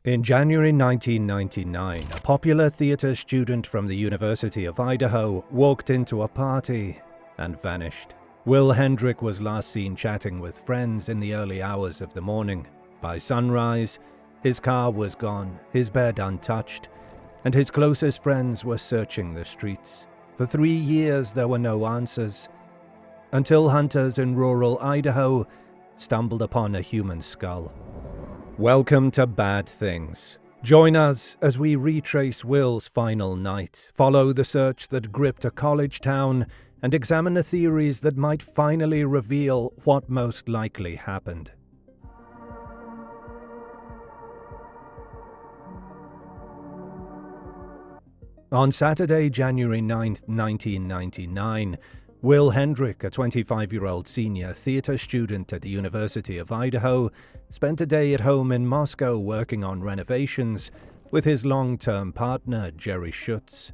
In January 1999, a popular theater student from the University of Idaho walked into a party and vanished. Wil Hendrick was last seen chatting with friends in the early hours of the morning. By sunrise, his car was gone, his bed untouched, and his closest friends were searching the streets. For 3 years there were no answers, until hunters in rural Idaho stumbled upon a human skull. Welcome to Bad Things. Join us as we retrace Wil's final night, follow the search that gripped a college town, and examine the theories that might finally reveal what most likely happened. On Saturday, January 9, 1999, Wil Hendrick, a 25-year-old senior theater student at the University of Idaho, spent a day at home in Moscow working on renovations with his long-term partner, Jerry Schutz.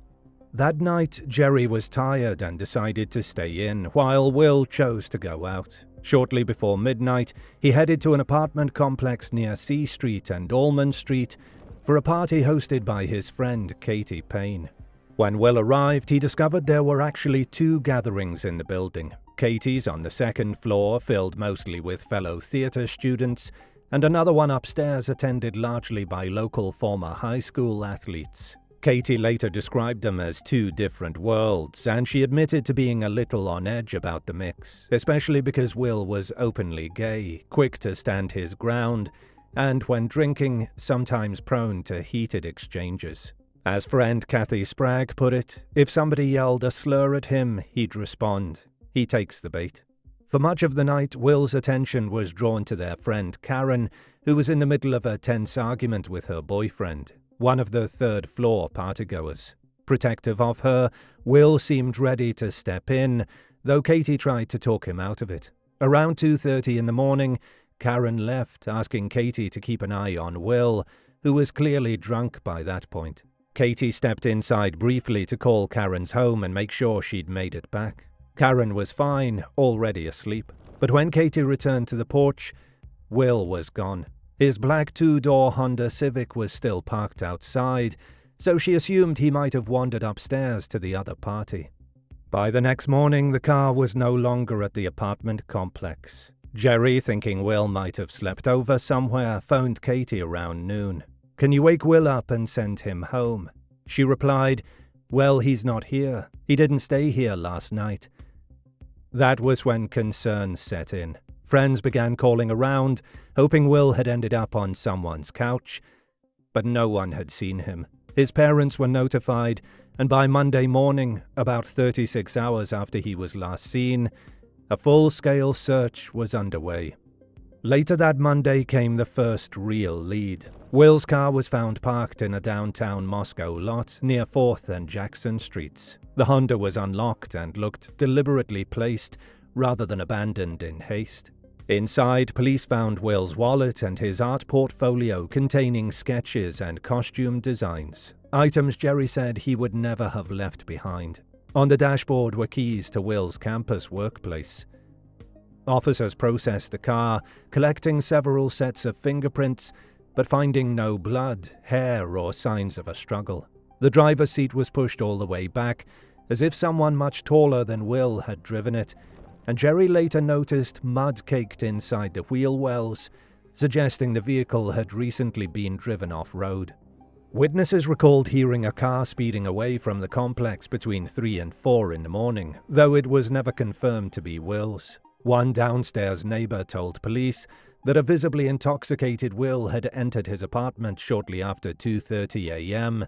That night, Jerry was tired and decided to stay in, while Wil chose to go out. Shortly before midnight, he headed to an apartment complex near C Street and Allman Street for a party hosted by his friend Katie Payne. When Wil arrived, he discovered there were actually 2 gatherings in the building. Katie's on the 2nd floor, filled mostly with fellow theater students, and another one upstairs attended largely by local former high school athletes. Katie later described them as 2 different worlds, and she admitted to being a little on edge about the mix, especially because Wil was openly gay, quick to stand his ground, and when drinking, sometimes prone to heated exchanges. As friend Kathy Sprague put it, if somebody yelled a slur at him, he'd respond. He takes the bait. For much of the night, Wil's attention was drawn to their friend Karen, who was in the middle of a tense argument with her boyfriend, one of the 3rd-floor partygoers. Protective of her, Wil seemed ready to step in, though Katie tried to talk him out of it. Around 2:30 in the morning, Karen left, asking Katie to keep an eye on Wil, who was clearly drunk by that point. Katie stepped inside briefly to call Karen's home and make sure she'd made it back. Karen was fine, already asleep. But when Katie returned to the porch, Wil was gone. His black 2-door Honda Civic was still parked outside, so she assumed he might have wandered upstairs to the other party. By the next morning, the car was no longer at the apartment complex. Jerry, thinking Wil might have slept over somewhere, phoned Katie around noon. "Can you wake Wil up and send him home?" She replied, "Well, he's not here. He didn't stay here last night." That was when concern set in. Friends began calling around, hoping Wil had ended up on someone's couch, but no one had seen him. His parents were notified, and by Monday morning, about 36 hours after he was last seen, a full-scale search was underway. Later that Monday came the first real lead. Wil's car was found parked in a downtown Moscow lot near 4th and Jackson Streets. The Honda was unlocked and looked deliberately placed rather than abandoned in haste. Inside, police found Wil's wallet and his art portfolio containing sketches and costume designs, items Jerry said he would never have left behind. On the dashboard were keys to Wil's campus workplace. Officers processed the car, collecting several sets of fingerprints, but finding no blood, hair, or signs of a struggle. The driver's seat was pushed all the way back, as if someone much taller than Wil had driven it, and Jerry later noticed mud caked inside the wheel wells, suggesting the vehicle had recently been driven off-road. Witnesses recalled hearing a car speeding away from the complex between 3 and 4 in the morning, though it was never confirmed to be Wil's. One downstairs neighbor told police that a visibly intoxicated Wil had entered his apartment shortly after 2:30 a.m.,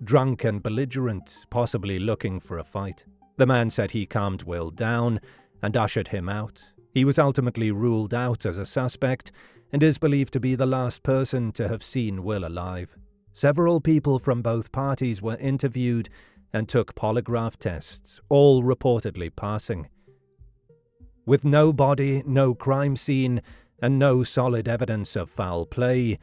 drunk and belligerent, possibly looking for a fight. The man said he calmed Wil down and ushered him out. He was ultimately ruled out as a suspect and is believed to be the last person to have seen Wil alive. Several people from both parties were interviewed and took polygraph tests, all reportedly passing. With no body, no crime scene, and no solid evidence of foul play,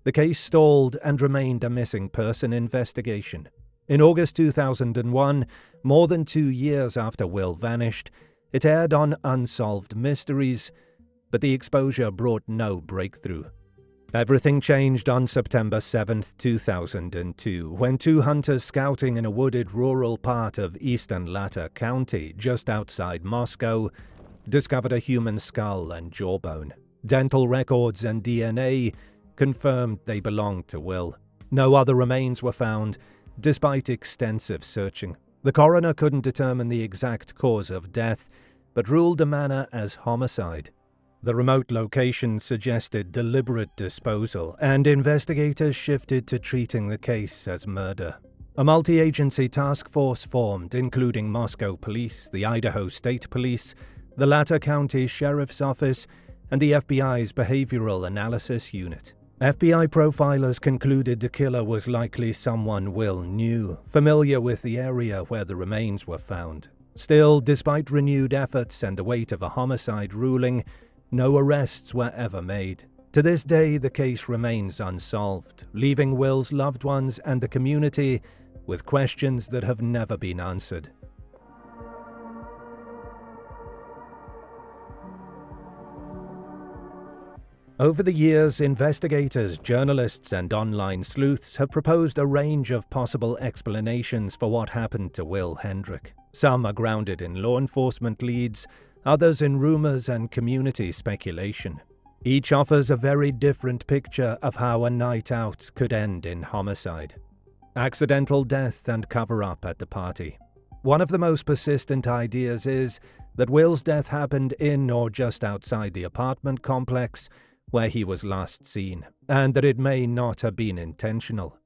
the case stalled and remained a missing person investigation. In August 2001, more than 2 years after Wil vanished, it aired on Unsolved Mysteries, but the exposure brought no breakthrough. Everything changed on September 7, 2002, when two hunters scouting in a wooded rural part of eastern Latta County, just outside Moscow, discovered a human skull and jawbone. Dental records and DNA confirmed they belonged to Wil. No other remains were found, despite extensive searching. The coroner couldn't determine the exact cause of death, but ruled the manner as homicide. The remote location suggested deliberate disposal, and investigators shifted to treating the case as murder. A multi-agency task force formed, including Moscow Police, the Idaho State Police, the Latta County Sheriff's Office, and the FBI's Behavioral Analysis Unit. FBI profilers concluded the killer was likely someone Wil knew, familiar with the area where the remains were found. Still, despite renewed efforts and the weight of a homicide ruling, no arrests were ever made. To this day, the case remains unsolved, leaving Wil's loved ones and the community with questions that have never been answered. Over the years, investigators, journalists, and online sleuths have proposed a range of possible explanations for what happened to Wil Hendrick. Some are grounded in law enforcement leads, others in rumors and community speculation. Each offers a very different picture of how a night out could end in homicide. Accidental death and cover-up at the party. One of the most persistent ideas is that Wil's death happened in or just outside the apartment complex where he was last seen, and that it may not have been intentional.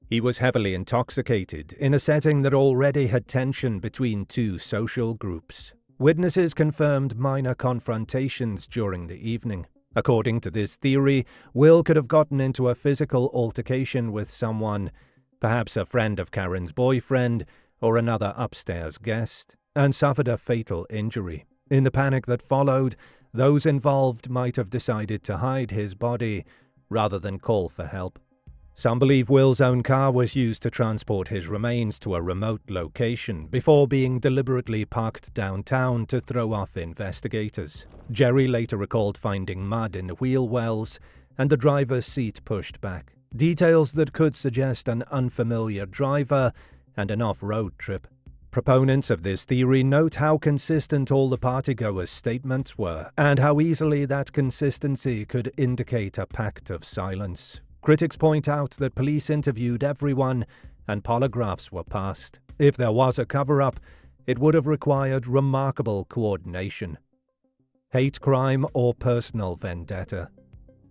He was heavily intoxicated in a setting that already had tension between two social groups. Witnesses confirmed minor confrontations during the evening. According to this theory, Wil could have gotten into a physical altercation with someone, perhaps a friend of Karen's boyfriend or another upstairs guest, and suffered a fatal injury. In the panic that followed, those involved might have decided to hide his body rather than call for help. Some believe Wil's own car was used to transport his remains to a remote location before being deliberately parked downtown to throw off investigators. Jerry later recalled finding mud in the wheel wells and the driver's seat pushed back. Details that could suggest an unfamiliar driver and an off-road trip. Proponents of this theory note how consistent all the partygoers' statements were, and how easily that consistency could indicate a pact of silence. Critics point out that police interviewed everyone, and polygraphs were passed. If there was a cover-up, it would have required remarkable coordination. Hate crime or personal vendetta.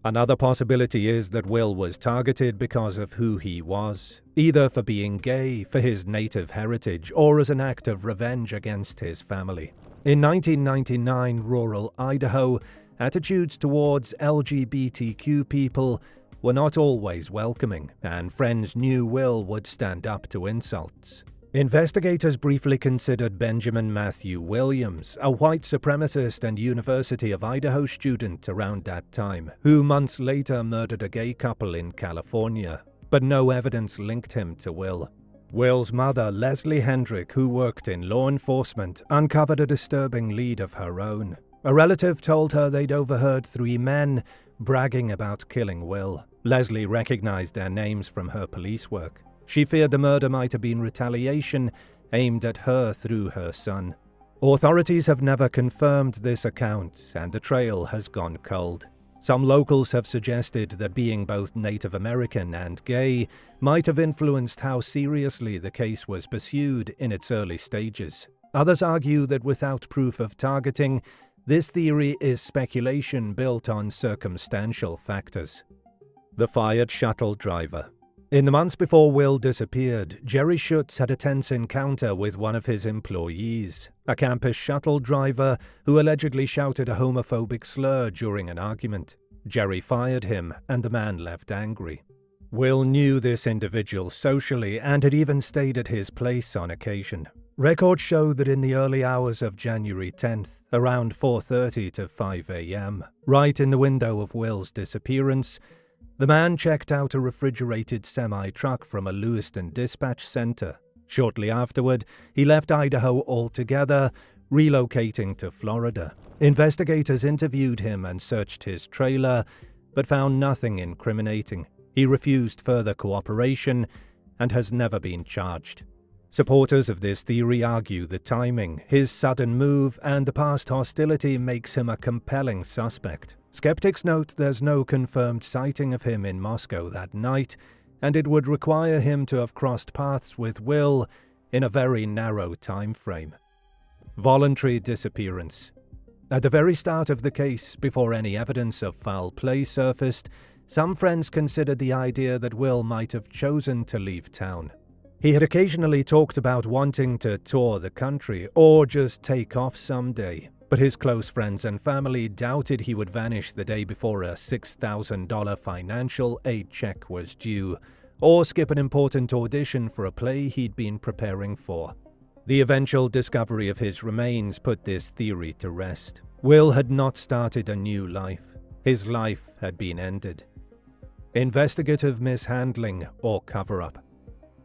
Another possibility is that Wil was targeted because of who he was, either for being gay, for his native heritage, or as an act of revenge against his family. In 1999 rural Idaho, attitudes towards LGBTQ people were not always welcoming, and friends knew Wil would stand up to insults. Investigators briefly considered Benjamin Matthew Williams, a white supremacist and University of Idaho student around that time, who months later murdered a gay couple in California, but no evidence linked him to Wil. Wil's mother, Leslie Hendrick, who worked in law enforcement, uncovered a disturbing lead of her own. A relative told her they'd overheard 3 men bragging about killing Wil. Leslie recognized their names from her police work. She feared the murder might have been retaliation aimed at her through her son. Authorities have never confirmed this account, and the trail has gone cold. Some locals have suggested that being both Native American and gay might have influenced how seriously the case was pursued in its early stages. Others argue that without proof of targeting, this theory is speculation built on circumstantial factors. The fired shuttle driver. In the months before Wil disappeared, Jerry Schutz had a tense encounter with one of his employees, a campus shuttle driver who allegedly shouted a homophobic slur during an argument. Jerry fired him, and the man left angry. Wil knew this individual socially and had even stayed at his place on occasion. Records show that in the early hours of January 10th, around 4:30 to 5 a.m., right in the window of Wil's disappearance, the man checked out a refrigerated semi-truck from a Lewiston dispatch center. Shortly afterward, he left Idaho altogether, relocating to Florida. Investigators interviewed him and searched his trailer, but found nothing incriminating. He refused further cooperation and has never been charged. Supporters of this theory argue the timing, his sudden move, and the past hostility makes him a compelling suspect. Skeptics note there's no confirmed sighting of him in Moscow that night, and it would require him to have crossed paths with Wil in a very narrow time frame. Voluntary disappearance. At the very start of the case, before any evidence of foul play surfaced, some friends considered the idea that Wil might have chosen to leave town. He had occasionally talked about wanting to tour the country or just take off someday, but his close friends and family doubted he would vanish the day before a $6,000 financial aid check was due, or skip an important audition for a play he'd been preparing for. The eventual discovery of his remains put this theory to rest. Wil had not started a new life. His life had been ended. Investigative mishandling or cover-up.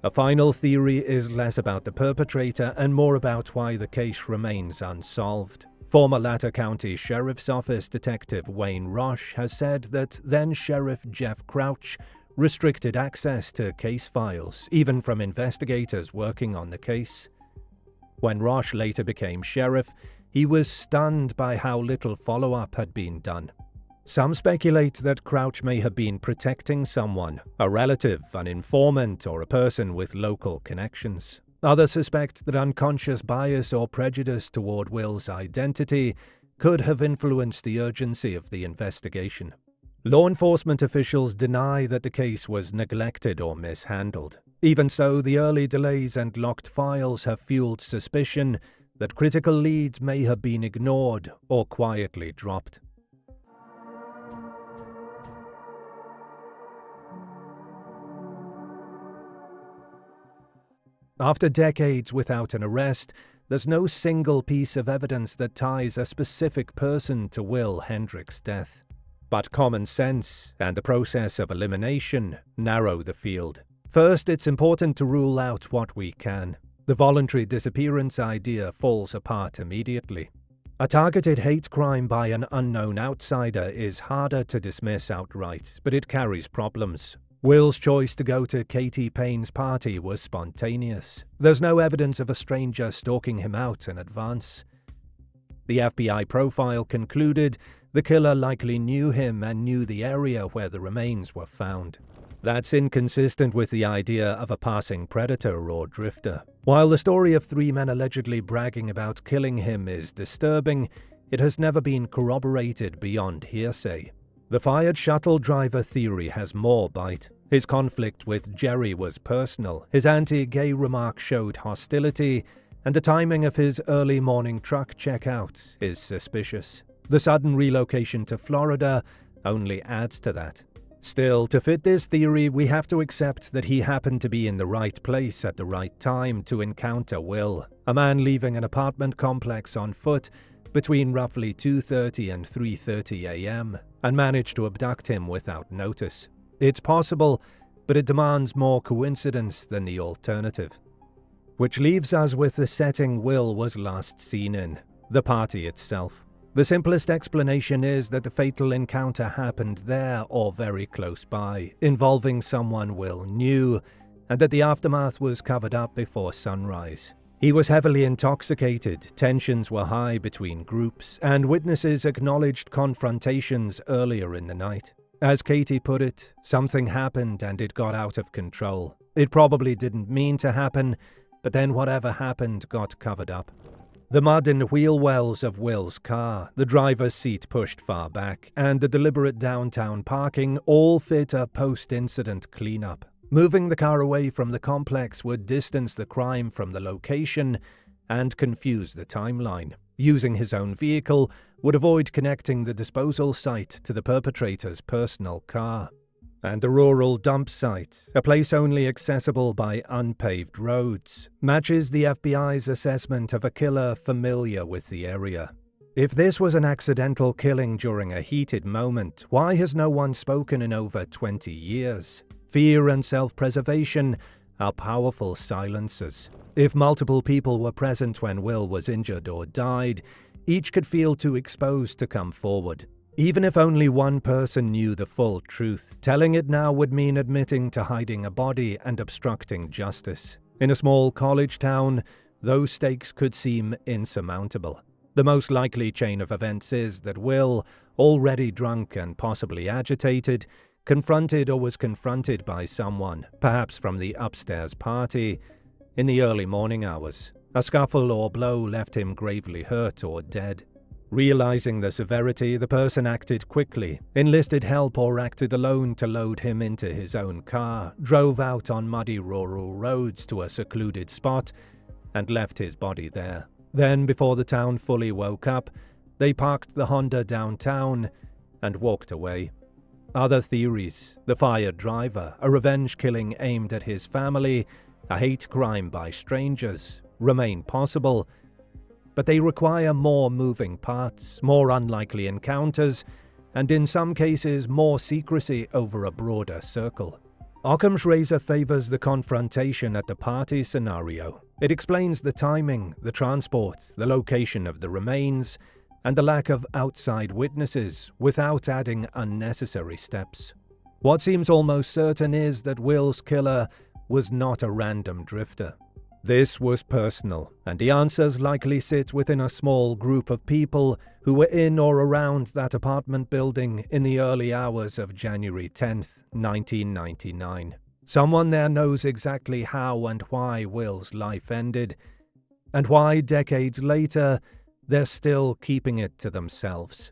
A final theory is less about the perpetrator and more about why the case remains unsolved. Former Latter County Sheriff's Office Detective Wayne Roche has said that then-Sheriff Jeff Crouch restricted access to case files, even from investigators working on the case. When Roche later became sheriff, he was stunned by how little follow-up had been done. Some speculate that Crouch may have been protecting someone, a relative, an informant, or a person with local connections. Others suspect that unconscious bias or prejudice toward Wil's identity could have influenced the urgency of the investigation. Law enforcement officials deny that the case was neglected or mishandled. Even so, the early delays and locked files have fueled suspicion that critical leads may have been ignored or quietly dropped. After decades without an arrest, there's no single piece of evidence that ties a specific person to Wil Hendrick's death. But common sense and the process of elimination narrow the field. First, it's important to rule out what we can. The voluntary disappearance idea falls apart immediately. A targeted hate crime by an unknown outsider is harder to dismiss outright, but it carries problems. Wil's choice to go to Katie Payne's party was spontaneous. There's no evidence of a stranger stalking him out in advance. The FBI profile concluded the killer likely knew him and knew the area where the remains were found. That's inconsistent with the idea of a passing predator or drifter. While the story of 3 men allegedly bragging about killing him is disturbing, it has never been corroborated beyond hearsay. The fired shuttle driver theory has more bite. His conflict with Jerry was personal, his anti-gay remark showed hostility, and the timing of his early morning truck checkout is suspicious. The sudden relocation to Florida only adds to that. Still, to fit this theory, we have to accept that he happened to be in the right place at the right time to encounter Wil, a man leaving an apartment complex on foot between roughly 2:30 and 3:30 a.m., and managed to abduct him without notice. It's possible, but it demands more coincidence than the alternative. Which leaves us with the setting Wil was last seen in, the party itself. The simplest explanation is that the fatal encounter happened there or very close by, involving someone Wil knew, and that the aftermath was covered up before sunrise. He was heavily intoxicated, tensions were high between groups, and witnesses acknowledged confrontations earlier in the night. As Katie put it, something happened and it got out of control. It probably didn't mean to happen, but then whatever happened got covered up. The mud and wheel wells of Wil's car, the driver's seat pushed far back, and the deliberate downtown parking all fit a post-incident cleanup. Moving the car away from the complex would distance the crime from the location and confuse the timeline. Using his own vehicle would avoid connecting the disposal site to the perpetrator's personal car. And the rural dump site, a place only accessible by unpaved roads, matches the FBI's assessment of a killer familiar with the area. If this was an accidental killing during a heated moment, why has no one spoken in over 20 years? Fear and self-preservation are powerful silencers. If multiple people were present when Wil was injured or died, each could feel too exposed to come forward. Even if only one person knew the full truth, telling it now would mean admitting to hiding a body and obstructing justice. In a small college town, those stakes could seem insurmountable. The most likely chain of events is that Wil, already drunk and possibly agitated, confronted or was confronted by someone, perhaps from the upstairs party, in the early morning hours. A scuffle or blow left him gravely hurt or dead. Realizing the severity, the person acted quickly, enlisted help or acted alone to load him into his own car, drove out on muddy rural roads to a secluded spot, and left his body there. Then, before the town fully woke up, they parked the Honda downtown and walked away. Other theories: the fired driver, a revenge killing aimed at his family, a hate crime by strangers, remain possible, but they require more moving parts, more unlikely encounters, and in some cases more secrecy over a broader circle. Occam's razor favors the confrontation at the party scenario. It explains the timing, the transport, the location of the remains, and the lack of outside witnesses without adding unnecessary steps. What seems almost certain is that Wil's killer was not a random drifter. This was personal, and the answers likely sit within a small group of people who were in or around that apartment building in the early hours of January 10th, 1999. Someone there knows exactly how and why Wil's life ended, and why decades later they're still keeping it to themselves.